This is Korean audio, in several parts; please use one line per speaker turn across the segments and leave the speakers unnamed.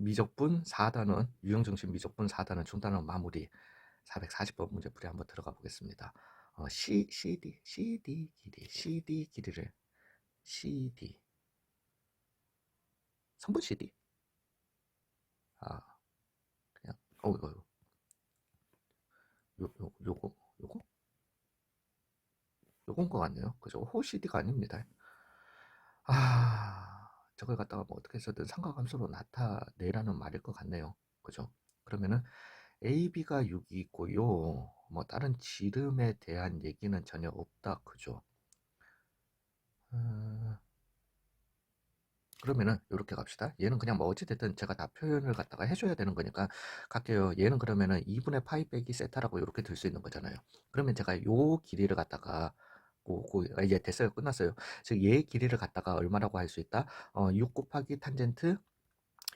미적분 4단원, 유형정식 미적분 4단원 중단원 마무리 440번 문제풀이 한번 들어가 보겠습니다. CD 길이를 CD 성분 CD 아 그냥 이거 요거 요건 것 같네요. 그죠? 호 CD가 아닙니다. 저걸 갖다가 뭐 어떻게 해서든 삼각함수로 나타내라는 말일 것 같네요. 그죠? 그러면은 AB가 6이고요. 뭐 다른 지름에 대한 얘기는 전혀 없다. 그죠? 어, 그러면은 이렇게 갑시다. 얘는 그냥 뭐 어찌됐든 제가 다 표현을 갖다가 해줘야 되는 거니까 갈게요. 얘는 그러면은 2분의 파이 빼기 세타라고 이렇게 들 수 있는 거잖아요. 그러면 제가 요 길이를 갖다가 이제 됐어요. 끝났어요. 즉 얘의 길이를 갖다가 얼마라고 할 수 있다? 6 곱하기 탄젠트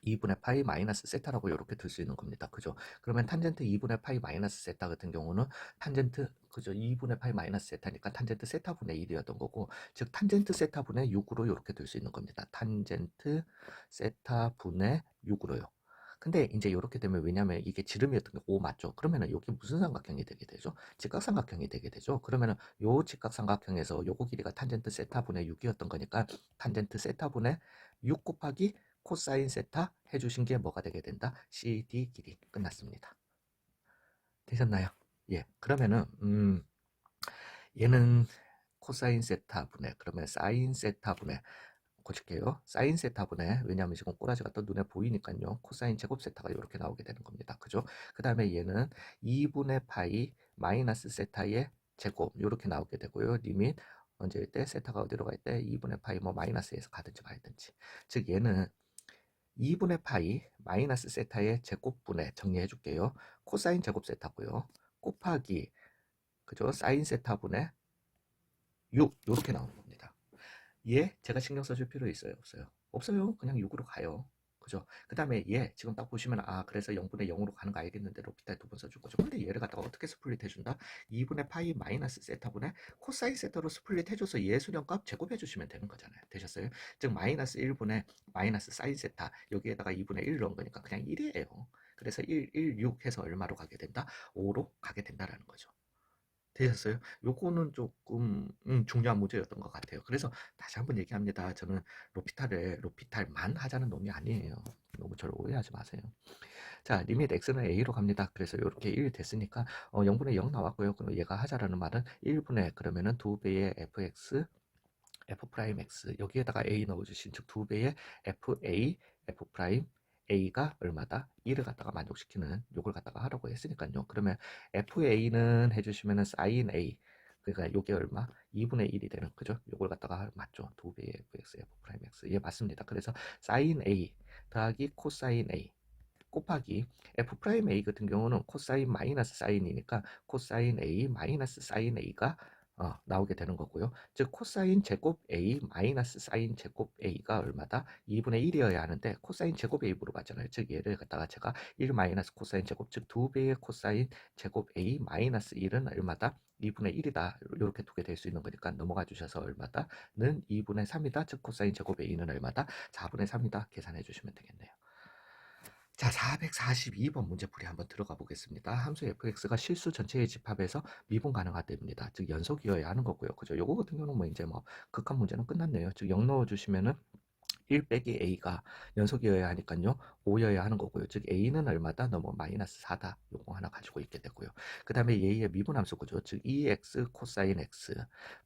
2분의 파이 마이너스 세타라고 이렇게 들 수 있는 겁니다. 그죠? 그러면 탄젠트 2분의 파이 마이너스 세타 같은 경우는 탄젠트 그죠? 2분의 파이 마이너스 세타니까 탄젠트 세타분의 1이었던 거고 즉 탄젠트 세타분의 6으로 이렇게 들 수 있는 겁니다. 탄젠트 세타분의 6으로요. 근데 이제 이렇게 되면 왜냐면 이게 지름이었던 게 5 맞죠? 그러면은 여기 무슨 삼각형이 되게 되죠? 직각삼각형이 되게 되죠. 그러면은 요 직각삼각형에서 요거 길이가 탄젠트 세타분의 6이었던 거니까 탄젠트 세타분의 6 곱하기 코사인 세타 해주신 게 뭐가 되게 된다? CD 길이 끝났습니다. 되셨나요? 예. 그러면은 얘는 코사인 세타분의 그러면 사인 세타분의 고칠게요. 사인 세타분의 왜냐하면 지금 꼬라지가 또 눈에 보이니까요. 코사인 제곱 세타가 이렇게 나오게 되는 겁니다. 그죠? 그 다음에 얘는 2분의 파이 마이너스 세타의 제곱 이렇게 나오게 되고요. 리밋 언제일 때 세타가 어디로 갈 때 2분의 파이 뭐 마이너스에서 가든지 말든지 즉 얘는 2분의 파이 마이너스 세타의 제곱분의 정리해 줄게요. 코사인 제곱 세타고요. 곱하기 그죠? 사인 세타분의 6 이렇게 나오는 겁니다. 얘 제가 신경 써줄 필요 있어요? 없어요? 없어요. 그냥 6으로 가요. 그죠? 그 다음에 얘 지금 딱 보시면 그래서 0분의 0으로 가는 거 알겠는데 로피탈 두 번 써줄 거죠. 근데 얘를 갖다가 어떻게 스플릿 해준다? 2분의 파이 마이너스 세타분의 코사인 세타로 스플릿 해줘서 얘 수렴값 제곱해 주시면 되는 거잖아요. 되셨어요? 즉 마이너스 1분의 마이너스 사인 세타 여기에다가 2분의 1 넣은 거니까 그냥 1이에요. 그래서 6 해서 얼마로 가게 된다? 5로 가게 된다라는 거죠. 되셨어요? 요거는 조금 중요한 문제였던 것 같아요. 그래서 다시 한번 얘기합니다. 저는 로피탈만 하자는 놈이 아니에요. 너무 저를 오해하지 마세요. 자, 리밋 x는 a로 갑니다. 그래서 이렇게 1 됐으니까 0분의 0 나왔고요. 그럼 얘가 하자라는 말은 1분의 그러면은 2배의 fx f 프라임 x 여기에다가 a 넣어주신 즉 2배의 fa f 프라임 a가 얼마다? 1을 갖다가 만족시키는 요걸 갖다가 하라고 했으니까요. 그러면 fa는 해주시면은 sin a 그러니까 요게 얼마? 2분의 1이 되는 그죠? 요걸 갖다가 맞죠? 2배의 fx f 프라임 x 예 맞습니다. 그래서 sin a 더하기 코사인 a 곱하기 f 프라임 a 같은 경우는 코사인 마이너스 사인이니까 코사인 a 마이너스 사인 a가 나오게 되는 거고요. 즉 코사인 제곱 a 마이너스 사인 제곱 a가 얼마다? 2분의 1이어야 하는데 코사인 제곱 a 물어봤잖아요. 즉 얘를 갖다가 제가 1 마이너스 코사인 제곱 즉 2배의 코사인 제곱 a 마이너스 1은 얼마다? 2분의 1이다. 이렇게 두게 될 수 있는 거니까 넘어가 주셔서 얼마다? 는 2분의 3이다. 즉 코사인 제곱 a는 얼마다? 4분의 3이다. 계산해 주시면 되겠네요. 자, 442번 문제풀이 한번 들어가 보겠습니다. 함수 fx가 실수 전체의 집합에서 미분 가능하답니다. 즉 연속이어야 하는 거고요. 그죠? 요거 같은 경우는 뭐 이제 뭐 극한 문제는 끝났네요. 즉 0 넣어 주시면은 1 빼기 a가 연속이어야 하니까요. 5여야 하는 거고요. 즉 a는 얼마다? 너무 마이너스 4다. 요거 하나 가지고 있게 되고요. 그 다음에 얘의 미분함수 그죠? 즉 2x 코사인 x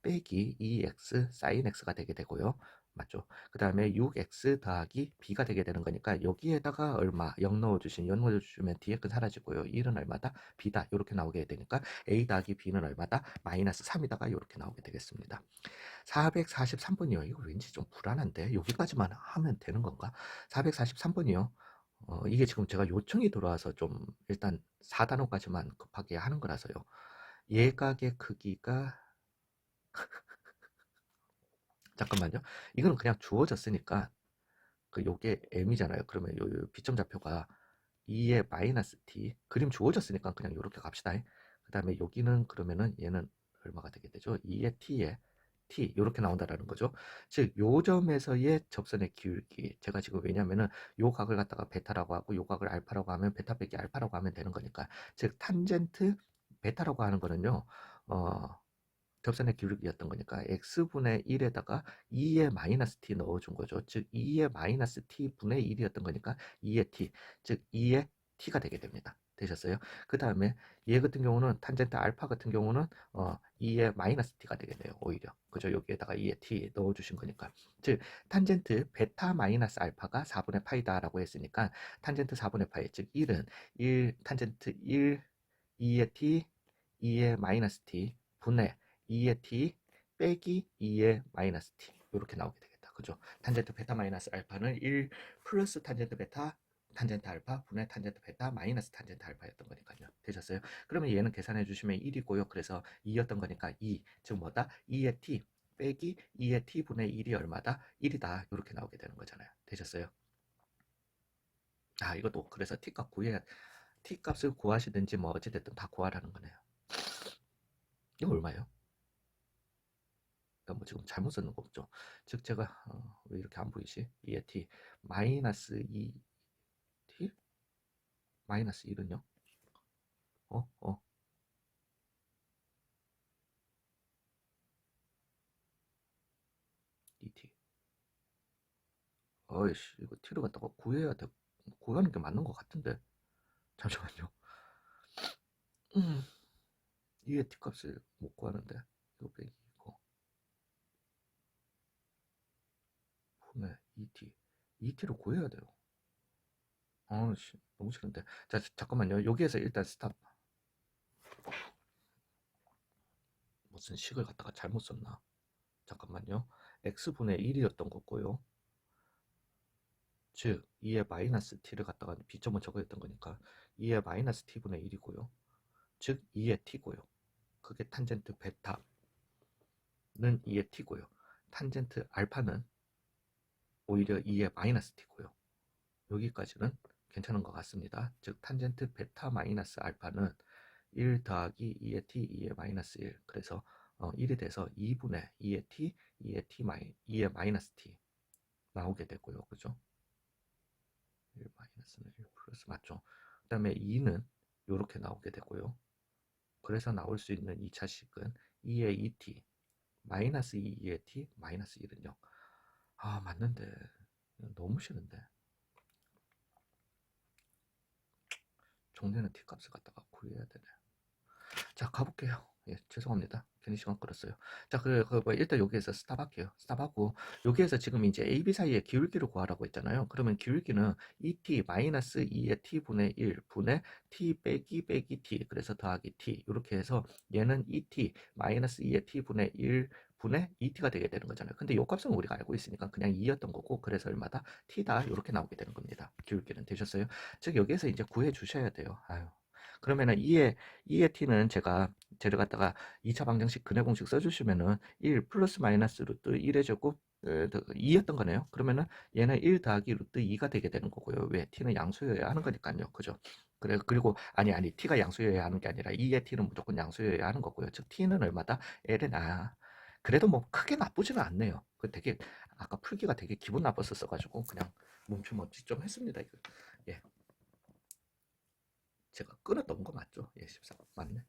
빼기 2x 사인 x가 되게 되고요. 맞죠? 그 다음에 6x 더하기 b가 되게 되는 거니까 여기에다가 얼마 0 넣어주시면 dx는 사라지고요. 1은 얼마다? b다. 이렇게 나오게 되니까 a 더하기 b는 얼마다? 마이너스 3이다가 이렇게 나오게 되겠습니다. 443번이요. 이거 왠지 좀 불안한데 여기까지만 하면 되는 건가? 443번이요. 이게 지금 제가 요청이 들어와서 좀 일단 4단원까지만 급하게 하는 거라서요. 예각의 크기가 잠깐만요. 이거는 그냥 주어졌으니까 그 요게 m이잖아요. 그러면 요 비점 좌표가 2의 마이너스 t 그림 주어졌으니까 그냥 이렇게 갑시다. 그 다음에 여기는 그러면은 얘는 얼마가 되게 되죠? 2의 t에 t 이렇게 나온다라는 거죠. 즉 요 점에서의 접선의 기울기, 제가 지금 왜냐면은 요 각을 갖다가 베타라고 하고 요 각을 알파라고 하면 베타 빼기 알파라고 하면 되는 거니까, 즉 탄젠트 베타라고 하는 거는요 접선의 기울기였던 거니까 x분의 1에다가 2의 마이너스 t 넣어준 거죠. 즉 2의 마이너스 t 분의 1이었던 거니까 2의 t, 즉 2의 t가 되게 됩니다. 되셨어요? 그 다음에 얘 같은 경우는 탄젠트 알파 같은 경우는 2의 마이너스 t가 되겠네요. 오히려 그죠? 여기에다가 2의 t 넣어주신 거니까, 즉 탄젠트 베타 마이너스 알파가 4분의 파이다라고 했으니까 탄젠트 4분의 파이, 즉 1은 1 탄젠트 1 2의 t 2의 마이너스 t 분의 2의 t 빼기 2의 마이너스 t 이렇게 나오게 되겠다. 그죠? 탄젠트 베타 마이너스 알파는 1 플러스 탄젠트 베타 탄젠트 알파 분의 탄젠트 베타 마이너스 탄젠트 알파였던 거니까요. 되셨어요? 그러면 얘는 계산해 주시면 1이고요. 그래서 2였던 거니까 2, 즉 뭐다? 2의 t 빼기 2의 t 분의 1이 얼마다? 1이다. 이렇게 나오게 되는 거잖아요. 되셨어요? 아, 이것도 그래서 t값 구해야, t값을 구하시든지 뭐 어찌됐든 다 구하라는 거네요. 이거 얼마예요? 뭐 지금 잘못 썼는 거 없죠? 즉 제가 왜 이렇게 안 보이지? 2의 t 마이너스 2t 마이너스 1은요? 어? 어? 2t 어이씨, 이거 t를 갖다가 구해야 돼. 구하는 게 맞는 것 같은데 잠시만요. 2의 t 값을 못 구하는데 이거 빼기 이거 분의 2t 2t를 구해야 돼요. 아씨 너무 싫은데. 자 잠깐만요. 여기에서 일단 스탑. 무슨 식을 갖다가 잘못 썼나? 잠깐만요. x분의 1이었던 거고요. 즉 2의 마이너스 t를 갖다가 b점은 저거였던 거니까 2의 마이너스 t분의 1이고요. 즉 2의 t고요. 그게 탄젠트 베타는 2의 t고요. 탄젠트 알파는 오히려 2의 마이너스 t고요. 여기까지는 괜찮은 것 같습니다. 즉 탄젠트 베타 마이너스 알파는 1 더하기 2의 t, 2의 마이너스 1. 그래서 1이 돼서 2분의 2의 t, 2의 t 2의 마이너스 t 나오게 되고요. 그죠? 1 마이너스는 1 플러스 맞죠? 그 다음에 2는 이렇게 나오게 되고요. 그래서 나올 수 있는 2차식은 2의 2t 마이너스 2의 t 마이너스 1은요. 아 맞는데 너무 싫은데. 종류는 t값을 갖다가 구해야 되네. 자 가볼게요. 예, 죄송합니다. 괜히 시간 끌었어요. 자, 뭐 일단 여기에서 스탑할게요. 스탑하고 여기에서 지금 이제 A, B 사이의 기울기를 구하라고 했잖아요. 그러면 기울기는 2t 마이너스 2의 t 분의 1 분의 t 빼기 t 그래서 더하기 t 이렇게 해서 얘는 2t 마이너스 2의 t 분의 1 분의 2t가 되게 되는 거잖아요. 근데 요 값은 우리가 알고 있으니까 그냥 2였던 거고 그래서 얼마다? t다 이렇게 나오게 되는 겁니다. 기울기는 되셨어요? 즉 여기에서 이제 구해 주셔야 돼요. 아유. 그러면은 2의 t는 제가 쟤를 갖다가 2차 방정식 근해 공식 써주시면은 1 플러스 마이너스 루트 1의 제곱 2였던 거네요. 그러면은 얘는 1 더하기 루트 2가 되게 되는 거고요. 왜? t는 양수여야 하는 거니까요. 그죠? 그래, 그리고 아니 t가 양수여야 하는 게 아니라 2의 t는 무조건 양수여야 하는 거고요. 즉 t는 얼마다? l은 그래도 뭐 크게 나쁘지는 않네요. 그 되게 아까 풀기가 되게 기분 나빴었어 가지고 그냥 멈춤없이 좀 했습니다. 이거. 예. 제가 끊었던 거 맞죠? 예, 14 맞네.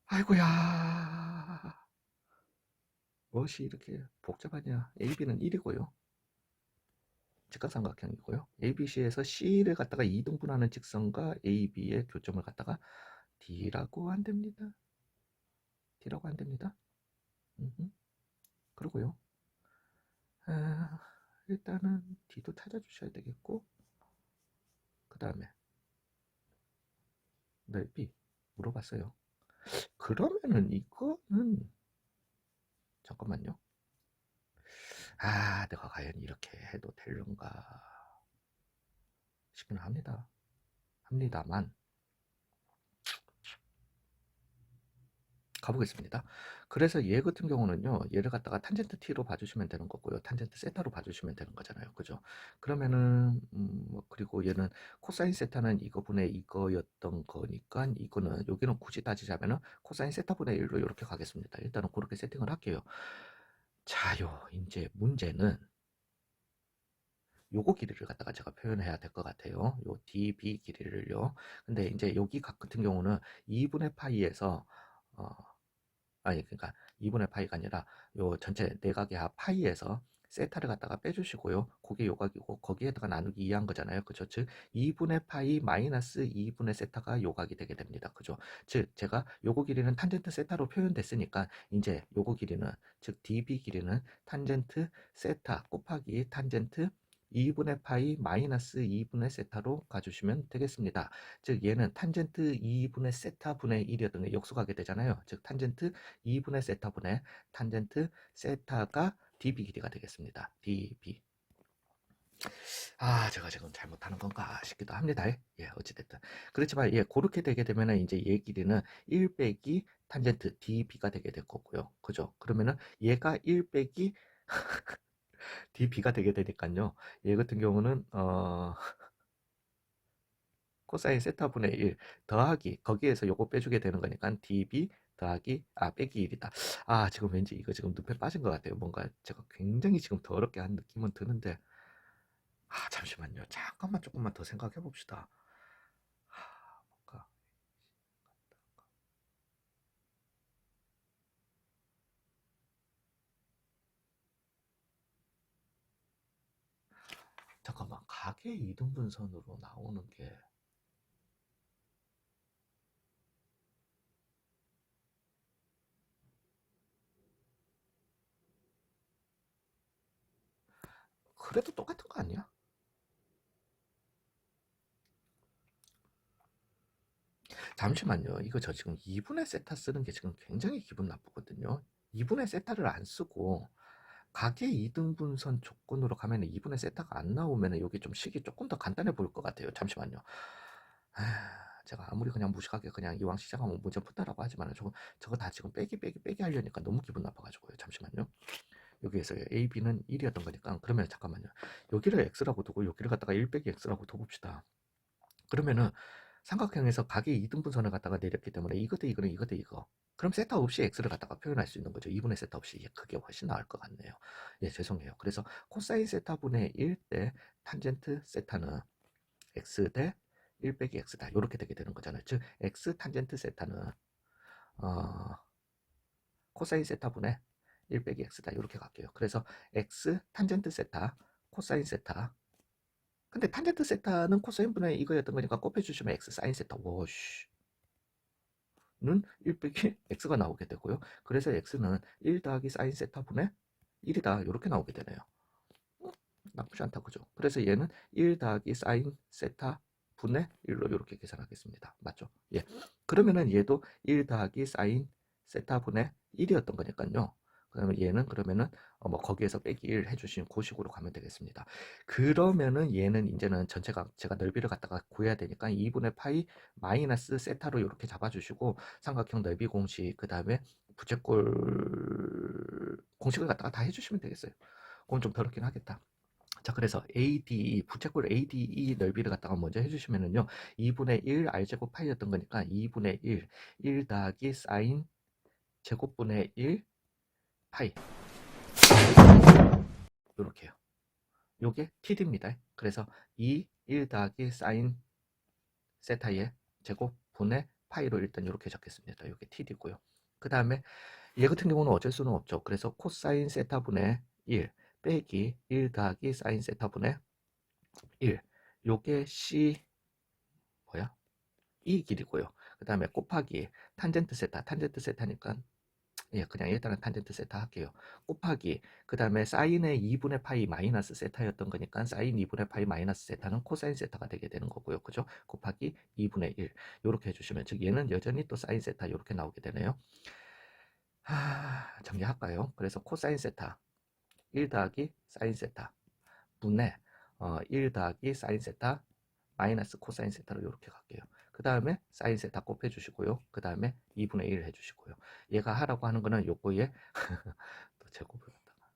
아이고야. 무엇이 이렇게 복잡하냐. AB는 1이고요. 직각삼각형이고요. ABC에서 C를 갖다가 이등분하는 직선과 AB의 교점을 갖다가 D라고 한답니다. D라고 한답니다. 그러고요. 일단은 D도 찾아주셔야 되겠고 그 다음에 넓이 물어봤어요. 그러면은 이거는 잠깐만요. 내가 과연 이렇게 해도 되는가 싶긴 합니다만 가보겠습니다. 그래서 얘 같은 경우는요, 얘를 갖다가 탄젠트 t로 봐주시면 되는 거고요, 탄젠트 세타로 봐주시면 되는 거잖아요, 그죠? 그러면은 그리고 얘는 코사인 세타는 이거분의 이거였던 거니까 이거는 여기는 굳이 따지자면은 코사인 세타분의 1로 이렇게 가겠습니다. 일단은 그렇게 세팅을 할게요. 자요, 이제 문제는 요거 길이를 갖다가 제가 표현해야 될 것 같아요. 요 db 길이를요. 근데 이제 여기 각 같은 경우는 2분의 파이에서 어, 아니 그러니까 2분의 파이가 아니라 요 전체 내각의 합 파이에서 세타를 갖다가 빼주시고요. 그게 요각이고 거기에다가 나누기 2한 거잖아요. 그죠? 즉 2분의 파이 마이너스 2분의 세타가 요각이 되게 됩니다. 그죠? 즉 제가 요거 길이는 탄젠트 세타로 표현됐으니까 이제 요거 길이는 즉 db 길이는 탄젠트 세타 곱하기 탄젠트 2분의 파이 마이너스 2분의 세타로 가주시면 되겠습니다. 즉 얘는 탄젠트 2분의 세타 분의 1이었던 게 역수가게 되잖아요. 즉 탄젠트 2분의 세타분의 탄젠트 세타가 db 길이가 되겠습니다. db. 제가 지금 잘못하는 건가 싶기도 합니다. 예, 어찌됐든. 그렇지만, 예, 그렇게 되게 되면은 이제 얘 길이는 1 빼기 탄젠트 db가 되게 될 거고요. 그죠? 그러면은 얘가 1 빼기 db가 되게 되니까요. 얘 같은 경우는, 코사인 세타분의 1 더하기 거기에서 요거 빼주게 되는 거니까 db 더하기 빼기 1이다. 지금 왠지 이거 지금 늪에 빠진 것 같아요. 뭔가 제가 굉장히 지금 더럽게 한 느낌은 드는데 잠시만요. 잠깐만 조금만 더 생각해 봅시다. 뭔가 잠깐만 가계 이등분선으로 나오는 게 그래도 똑같은 거 아니야? 잠시만요. 이거 저 지금 2분의 세타 쓰는 게 지금 굉장히 기분 나쁘거든요. 2분의 세타를 안 쓰고 가계 이등분선 조건으로 가면 2분의 세타가 안 나오면 여기 좀 식이 조금 더 간단해 보일 것 같아요. 잠시만요. 제가 아무리 그냥 무식하게 그냥 이왕 시작하면 문제 푼다라고 하지만 저거 다 지금 빼기 하려니까 너무 기분 나빠가지고요. 잠시만요. 여기에서 A, B는 1이었던 거니까 그러면 잠깐만요. 여기를 X라고 두고 여기를 갖다가 1 빼기 X라고 둬봅시다. 그러면은 삼각형에서 각의 이등분선을 갖다가 내렸기 때문에 이거 대 이거는 이거 대 이거. 그럼 세타 없이 x를 갖다가 표현할 수 있는 거죠. 2분의 세타 없이. 그게 훨씬 나을 것 같네요. 예, 죄송해요. 그래서 코사인 세타분의 1 대 탄젠트 세타는 x 대 1 빼기 x다. 이렇게 되게 되는 거잖아요. 즉 x 탄젠트 세타는 어, 코사인 세타분의 1 빼기 x다. 이렇게 갈게요. 그래서 x 탄젠트 세타 코사인 세타 근데 탄젠트 세타는 코사인분의 이거였던 거니까 곱해주시면 x 사인 세타 워쉬 는 1 빼기 x가 나오게 되고요. 그래서 x는 1 더하기 사인 세타분의 1이다. 이렇게 나오게 되네요. 나쁘지 않다. 그죠? 그래서 얘는 1 더하기 사인 세타분의 1로 이렇게 계산하겠습니다. 맞죠? 예. 그러면은 얘도 1 더하기 사인 세타분의 1이었던 거니까요. 그러면 얘는 그러면은 뭐 거기에서 빼기 1 해주신 그 식으로 가면 되겠습니다. 그러면은 얘는 이제는 전체가 제가 넓이를 갖다가 구해야 되니까 2분의 파이 마이너스 세타로 이렇게 잡아주시고 삼각형 넓이 공식 그 다음에 부채꼴 공식을 갖다가 다 해주시면 되겠어요. 그건 좀 더럽긴 하겠다. 자, 그래서 ADE, 부채꼴 ADE 넓이를 갖다가 먼저 해주시면은요, 2분의 1 R제곱 파이였던 거니까 2분의 1 더하기 사인 제곱분의 1 파이. 요렇게요. 요게 TD입니다. 그래서 1 더하기 사인 세타의 제곱분의 파이로 일단 이렇게 적겠습니다. 요게 TD고요. 그 다음에 얘 같은 경우는 어쩔 수는 없죠. 그래서 코사인 세타분의 1 빼기 1 더하기 사인 세타분의 1. 요게 C 뭐야? 이 길이고요. 그 다음에 곱하기 탄젠트 세타니까 예, 그냥 일단은 탄젠트 세타 할게요. 곱하기 그 다음에 사인의 2분의 파이 마이너스 세타였던 거니까 사인 2분의 파이 마이너스 세타는 코사인 세타가 되게 되는 거고요. 그죠? 곱하기 2분의 1 이렇게 해주시면 즉 얘는 여전히 또 사인 세타 이렇게 나오게 되네요. 정리할까요? 그래서 코사인 세타 1 더하기 사인 세타 분의 1 더하기 사인 세타 마이너스 코사인 세타로 이렇게 갈게요. 그 다음에 사인 세타 곱해주시고요. 그 다음에 2분의 1 해주시고요. 얘가 하라고 하는 거는 요거에 또 제곱을 갖다가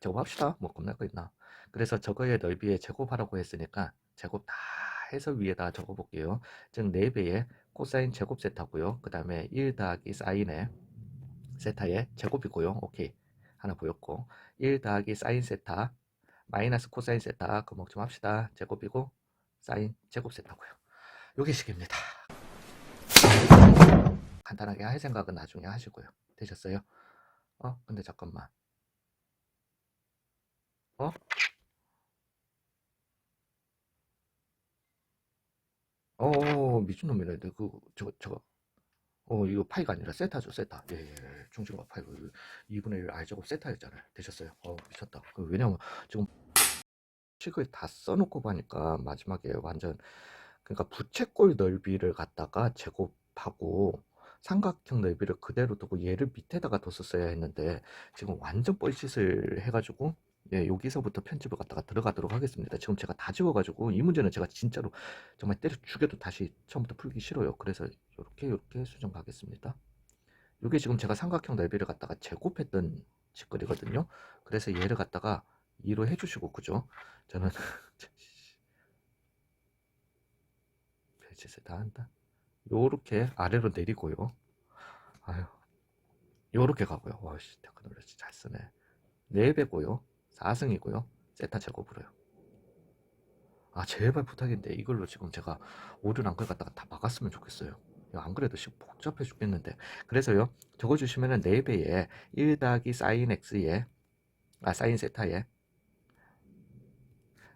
제곱합시다. 뭐 겁날 거 있나. 그래서 저거의 넓이에 제곱하라고 했으니까 제곱 다 해서 위에다 적어볼게요. 즉 4배의 코사인 제곱 세타고요. 그 다음에 1 더하기 사인의 세타의 제곱이고요. 오케이. 하나 보였고 1 더하기 사인 세타 마이너스 코사인 세타 그목 좀 합시다. 제곱이고 사인 제곱 세타고요. 요게 식입니다. 간단하게 할 생각은 나중에 하시고요. 되셨어요? 근데 잠깐만. 어? 미친놈이네. 이거 파이가 아니라 세타죠, 세타. 예, 예, 예. 중심과 파이. 2분의 1 R제곱 세타였잖아요. 되셨어요? 미쳤다. 왜냐면 지금 식을 다 써놓고 보니까 마지막에 완전, 그러니까 부채꼴 넓이를 갖다가 제곱하고 삼각형 넓이를 그대로 두고 얘를 밑에다가 뒀었어야 했는데 지금 완전 뻘짓을 해가지고 예, 여기서부터 편집을 갖다가 들어가도록 하겠습니다. 지금 제가 다 지워가지고 이 문제는 제가 진짜로 정말 때려 죽여도 다시 처음부터 풀기 싫어요. 그래서 이렇게 수정 가겠습니다. 이게 지금 제가 삼각형 넓이를 갖다가 제곱했던 짓거리거든요. 그래서 얘를 갖다가 2로 해주시고, 그죠? 저는 별짓을 다 한다. 요렇게 아래로 내리고요. 아유, 요렇게 가고요. 와씨, 테크놀로지 잘 쓰네. 4배고요. 4승이고요. 세타 제곱으로요. 제발 부탁인데 이걸로 지금 제가 오류 난 걸 갖다가 다 막았으면 좋겠어요. 안 그래도 복잡해 죽겠는데. 그래서요, 적어주시면은 4배에 1 더하기 사인 x에, 사인 세타에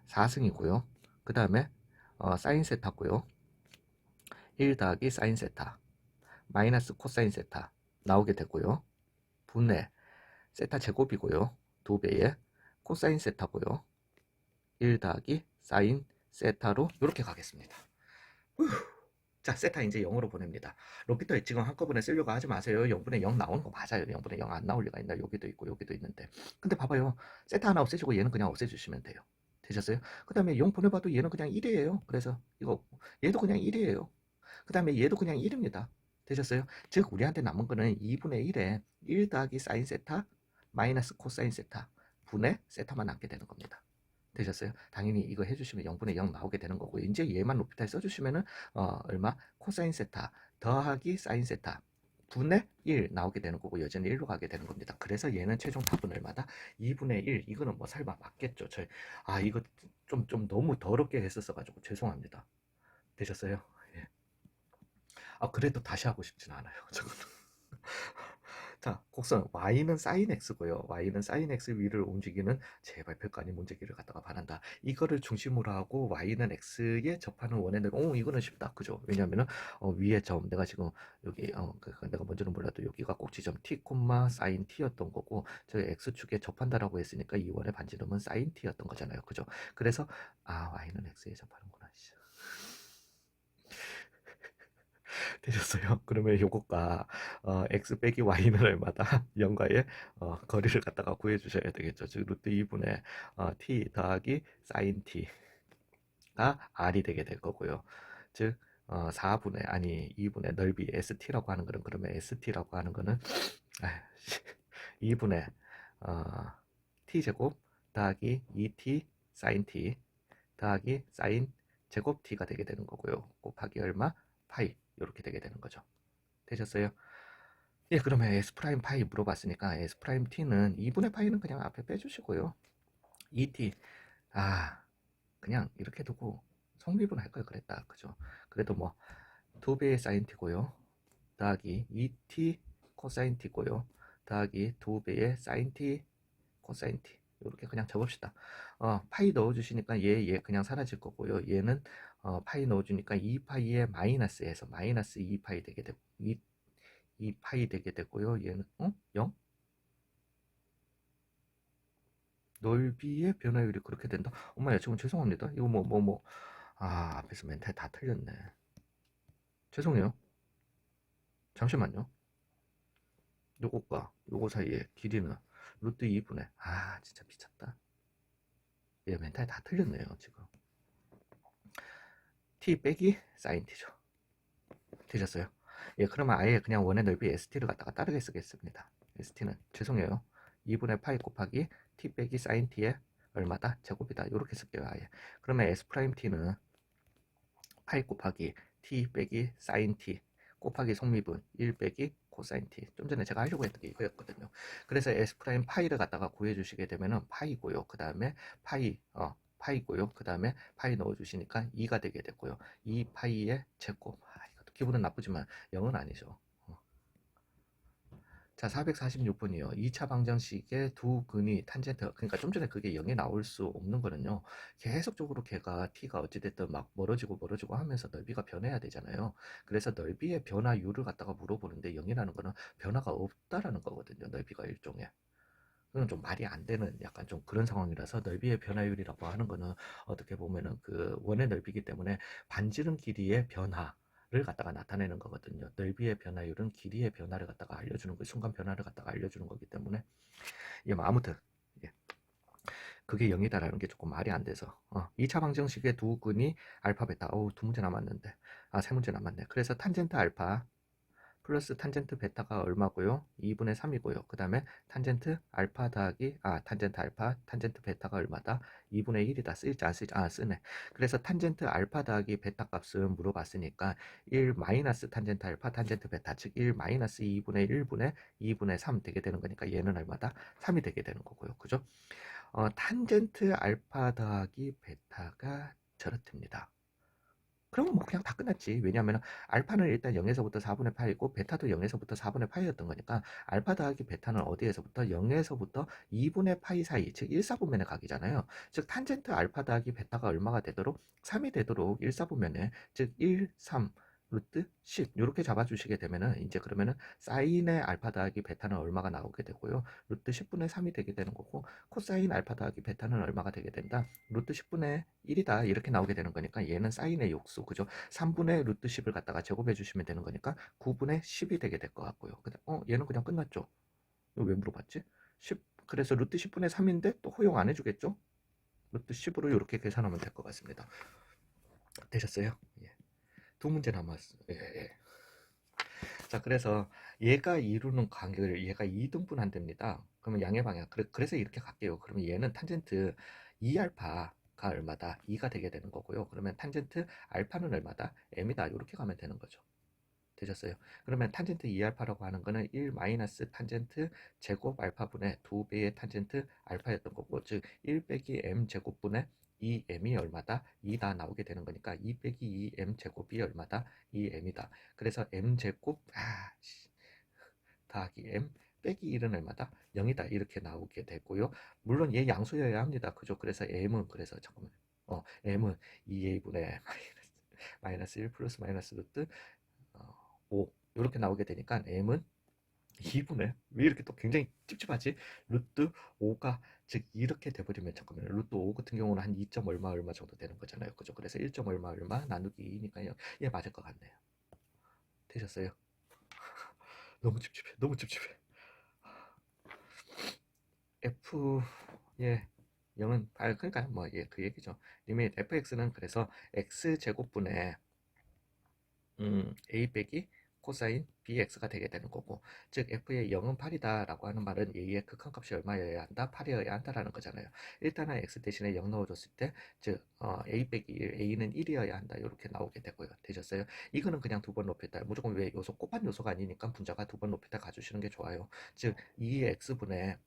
4승이고요. 그 다음에 사인 세타고요. 1 더하기 사인 세타 마이너스 코사인 세타 나오게 되고요. 분의 세타 제곱이고요. 2배에 코사인 세타고요. 1 더하기 사인 세타로 이렇게 가겠습니다. 자, 세타 이제 0으로 보냅니다. 로피터 지금 한꺼번에 쓰려고 하지 마세요. 0분의 0 나오는 거 맞아요. 0분의 0 안 나올 리가 있나? 여기도 있고 여기도 있는데. 근데 봐봐요. 세타 하나 없애주고 얘는 그냥 없애주시면 돼요. 되셨어요? 그 다음에 0 보내봐도 얘는 그냥 1이에요. 그래서 이거 얘도 그냥 1이에요. 그 다음에 얘도 그냥 1입니다. 되셨어요? 즉 우리한테 남은 거는 2분의 1에 1 더하기 사인 세타 마이너스 코사인 세타 분의 세타만 남게 되는 겁니다. 되셨어요? 당연히 이거 해주시면 0분의 0 나오게 되는 거고, 이제 얘만 로피탈 써주시면은 얼마? 코사인 세타 더하기 사인 세타 분의 1 나오게 되는 거고, 여전히 1로 가게 되는 겁니다. 그래서 얘는 최종 답은 얼마다? 2분의 1. 이거는 뭐 설마 맞겠죠? 이거 좀 너무 더럽게 했었어가지고 죄송합니다. 되셨어요? 예. 그래도 다시 하고 싶진 않아요. 저거는. 자, 곡선 y는 sin x고요. y는 sin x 위를 움직이는 제발 별거 아닌 문제기를 갖다가 바란다. 이거를 중심으로 하고 y는 x에 접하는 원의 넓이. 이거는 쉽다. 그죠? 왜냐면은 위에 점 내가 지금 여기 내가 먼저는 몰라도 여기가 꼭지점 t, sin t였던 거고 저 x축에 접한다라고 했으니까 이 원의 반지름은 sin t였던 거잖아요. 그죠? 그래서 y는 x에 접하는구나. 되셨어요? 그러면 요것과 x 빼기 y는 얼마다? 0과의 거리를 갖다가 구해 주셔야 되겠죠. 즉 루트 2분의 t 더하기 sin t가 r이 되게 될 거고요. 즉 2분의 넓이 st라고 하는 거는, 그러면 st라고 하는 거는 2분의 t제곱 더하기 2t sin t 더하기 sin 제곱 t가 되게 되는 거고요. 곱하기 얼마? 파이. 이렇게 되게 되는 거죠. 되셨어요? 예, 그러면 S 프라임 파이 물어봤으니까 S 프라임 t는 2분의 파이는 그냥 앞에 빼주시고요. 2t 그냥 이렇게 두고 성립은 할 걸 그랬다. 그죠? 그래도 뭐 2배의 사인 t고요. 더하기 2t 코사인 t고요. 더하기 2배의 사인 t 코사인 t. 이렇게 그냥 접읍시다. 파이 넣어주시니까 얘 그냥 사라질 거고요. 얘는 파이 넣어주니까 2파이에 마이너스에서 마이너스 2파이 되게 되고 2파이 되게 되고요. 얘는 0? 넓이의 변화율이 그렇게 된다. 엄마야, 지금 죄송합니다. 이거 앞에서 멘탈 다 틀렸네. 죄송해요. 잠시만요. 요것과 요거 사이에 길이는 루트 2분의 진짜 미쳤다. 얘 멘탈 다 틀렸네요. 지금 t 빼기 sin t죠. 되셨어요? 예, 그러면 아예 그냥 원의 넓이 st를 갖다가 다르게 쓰겠습니다. st는 죄송해요. 2분의 파이 곱하기 t 빼기 sin t의 얼마다? 제곱이다. 이렇게 쓸게요. 아예. 그러면 s 프라임 t는 파이 곱하기 t 빼기 sin t 곱하기 속미분 1 빼기 코사인 t. 좀 전에 제가 하려고 했던 게 이거였거든요. 그래서 S 프라임 파이를 갖다가 구해 주시게 되면은 파이고요. 그 다음에 파이고요. 그 다음에 파이 넣어 주시니까 2가 되게 됐고요. 2 파이의 제곱. 이것도 기분은 나쁘지만 0은 아니죠. 자, 446번이요. 2차 방정식의 두 근이 탄젠트, 그러니까 좀 전에 그게 0이 나올 수 없는 거는요. 계속적으로 걔가 t가 어찌됐든 막 멀어지고 하면서 넓이가 변해야 되잖아요. 그래서 넓이의 변화율을 갖다가 물어보는데 0이라는 거는 변화가 없다라는 거거든요. 넓이가 일종의. 그건 좀 말이 안 되는 약간 좀 그런 상황이라서 넓이의 변화율이라고 하는 거는 어떻게 보면은 그 원의 넓이기 때문에 반지름 길이의 변화를 갖다가 나타내는 거거든요. 넓이의 변화율은 길이의 변화를 갖다가 알려주는 거, 순간 변화를 갖다가 알려주는 거기 때문에 예, 뭐 아무튼 예, 그게 0이다라는 게 조금 말이 안 돼서 2차 방정식의 두 근이 알파 베타 두 문제 남았는데 세 문제 남았네. 그래서 탄젠트 알파 플러스 탄젠트 베타가 얼마고요? 2분의 3이고요. 그 다음에 탄젠트 알파 더하기 탄젠트 알파 탄젠트 베타가 얼마다? 2분의 1이다. 쓰일지 안 쓰일지 쓰네. 그래서 탄젠트 알파 더하기 베타 값은 물어봤으니까 1 마이너스 탄젠트 알파 탄젠트 베타 즉 1 마이너스 2분의 1분의 2분의 3 되게 되는 거니까 얘는 얼마다? 3이 되게 되는 거고요. 그죠? 탄젠트 알파 더하기 베타가 저렇답니다. 그럼 뭐 그냥 다 끝났지. 왜냐하면 알파는 일단 0에서부터 4분의 파이고 베타도 0에서부터 4분의 파이였던 거니까 알파 더하기 베타는 어디에서부터 0에서부터 2분의 파이 사이 즉 1사분면의 각이잖아요. 즉 탄젠트 알파 더하기 베타가 얼마가 되도록 3이 되도록 1사분면에 즉 1, 3 루트 10 이렇게 잡아주시게 되면은 이제 그러면은 사인의 알파 더하기 베타는 얼마가 나오게 되고요. 루트 10분의 3이 되게 되는 거고 코사인 알파 더하기 베타는 얼마가 되게 된다. 루트 10분의 1이다 이렇게 나오게 되는 거니까 얘는 사인의 역수 그죠? 3분의 루트 10을 갖다가 제곱해 주시면 되는 거니까 9분의 10이 되게 될 것 같고요. 얘는 그냥 끝났죠. 이거 왜 물어봤지? 10 그래서 루트 10분의 3인데 또 허용 안 해주겠죠? 루트 10으로 이렇게 계산하면 될 것 같습니다. 되셨어요? 예. 두 문제 남았어요. 예, 예. 자, 그래서 얘가 이루는 간격을 얘가 2등분한답니다. 그러면 양의 방향. 그래서 이렇게 갈게요. 그러면 얘는 탄젠트 2알파가 얼마다? 2가 되게 되는 거고요. 그러면 탄젠트 알파는 얼마다? m이다. 이렇게 가면 되는 거죠. 되셨어요? 그러면 탄젠트 2알파라고 하는 거는 1 마이너스 탄젠트 제곱 알파분의 2배의 탄젠트 알파였던 거고 즉 1 빼기 m 제곱분의 2m이 얼마다? 2다 나오게 되는 거니까 2 빼기 2m 제곱이 얼마다? 2m이다. 그래서 m 제곱 더하기 m 빼기 1은 얼마다? 0이다. 이렇게 나오게 되고요. 물론 얘 양수여야 합니다. 그죠? 그래서 m은 그래서 잠깐만 m은 2a분의 마이너스 1 플러스 마이너스 루트 5 이렇게 나오게 되니까 m은 2분의 왜 이렇게 또 굉장히 찝찝하지? 루트 5가 즉 이렇게 돼버리면 잠깐만요. 루트 5 같은 경우는 한 2. 얼마 정도 되는 거잖아요. 그죠? 그래서 1. 얼마 나누기 2니까요. 예, 맞을 것 같네요. 되셨어요? 너무 찝찝해. 너무 찝찝해. F 예 0은 그러니까 뭐 예 그 얘기죠. 리밋 fx는 그래서 x 제곱분의 a 빼기 코사인 bx가 되게 되는 거고 즉 f의 0은 8이다 라고 하는 말은 a의 극한값이 얼마여야 한다? 8이어야 한다라는 거잖아요. 일단은 x 대신에 0 넣어줬을 때 즉 a 빼기 1, a는 1이어야 한다 이렇게 나오게 되고요. 되셨어요? 이거는 그냥 두 번 높였다. 무조건 왜 요소 곱한 요소가 아니니까 분자가 두 번 높였다 가주시는 게 좋아요. 즉 2x분의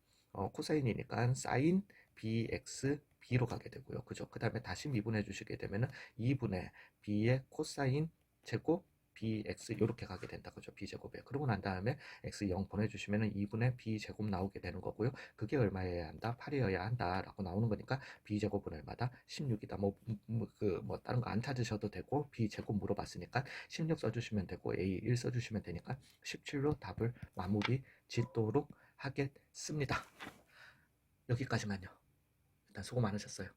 코사인이니까 사인 bx b로 가게 되고요. 그죠? 그 다음에 다시 미분해 주시게 되면은 2분의 b의 코사인 제곱 bx 이렇게 가게 된다 그죠? b제곱에 그러고 난 다음에 x 0 보내주시면은 2분의 b제곱 나오게 되는 거고요. 그게 얼마여야 한다? 8이어야 한다 라고 나오는 거니까 b제곱은 얼마다? 16이다. 뭐 다른 거 안 찾으셔도 되고 b제곱 물어봤으니까 16 써주시면 되고 a 1 써주시면 되니까 17로 답을 마무리 짓도록 하겠습니다. 여기까지만요. 일단 수고 많으셨어요.